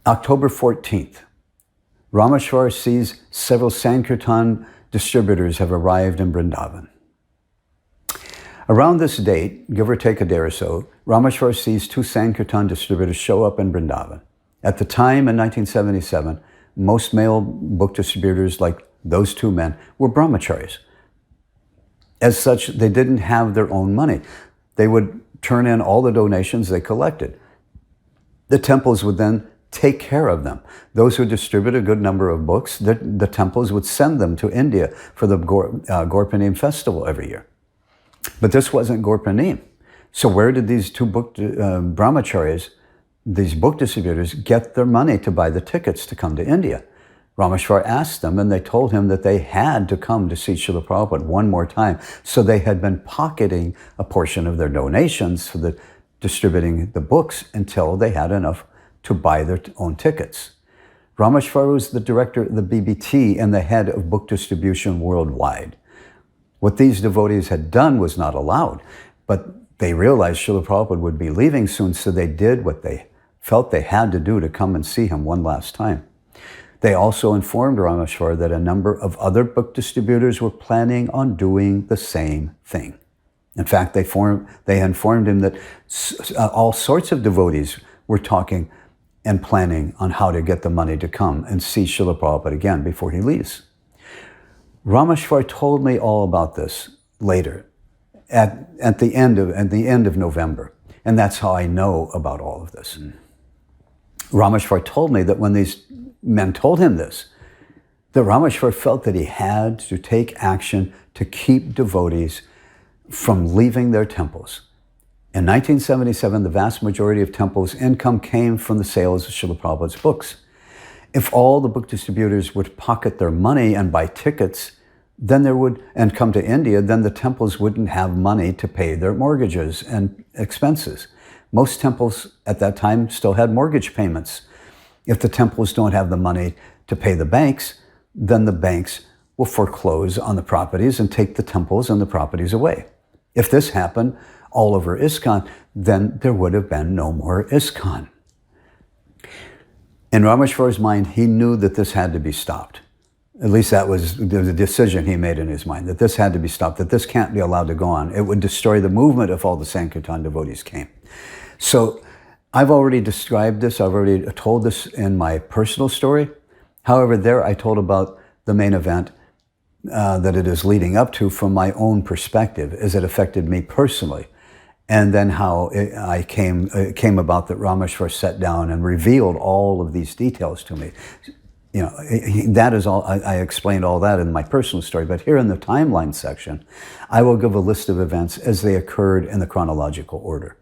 October 14th, Ramesvar sees several Sankirtan distributors have arrived in Vrndaban. Around this date, give or take a day or so, Ramesvar sees 2 Sankirtan distributors show up in Vrndaban. At the time, in 1977, most male book distributors, like those 2 men, were brahmacharis. As such, they didn't have their own money. They would turn in all the donations they collected. The temples would then take care of them. Those who distribute a good number of books, the temples would send them to India for the Gorpanim festival every year. But this wasn't Gorpanim. So where did these 2 brahmacharis, these book distributors, get their money to buy the tickets to come to India? Ramesvar asked them, and they told him that they had to come to see Srila Prabhupada one more time. So they had been pocketing a portion of their donations for the distributing the books until they had enough to buy their own tickets. Ramesvar was the director of the BBT and the head of book distribution worldwide. What these devotees had done was not allowed, but they realized Srila Prabhupada would be leaving soon, so they did what they felt they had to do to come and see him one last time. They also informed Ramesvar that a number of other book distributors were planning on doing the same thing. In fact, they informed him that all sorts of devotees were talking and planning on how to get the money to come and see Srila Prabhupada again before he leaves. Ramesvar told me all about this later, at the end of November, and that's how I know about all of this. Ramesvar told me that when these men told him this, that Ramesvar felt that he had to take action to keep devotees from leaving their temples. In 1977, the vast majority of temples' income came from the sales of Srila Prabhupada's books. If all the book distributors would pocket their money and buy tickets, and come to India, then the temples wouldn't have money to pay their mortgages and expenses. Most temples at that time still had mortgage payments. If the temples don't have the money to pay the banks, then the banks will foreclose on the properties and take the temples and the properties away. If this happened all over ISKCON, then there would have been no more ISKCON. In Ramesvar's mind, he knew that this had to be stopped. At least that was the decision he made in his mind, that this had to be stopped, that this can't be allowed to go on. It would destroy the movement if all the Sankirtan devotees came. So I've already described this, I've already told this in my personal story. However, there I told about the main event that it is leading up to from my own perspective, as it affected me personally. And then how it came about that Ramesvar sat down and revealed all of these details to me. You know, that is all, I explained all that in my personal story, but here in the timeline section, I will give a list of events as they occurred in the chronological order.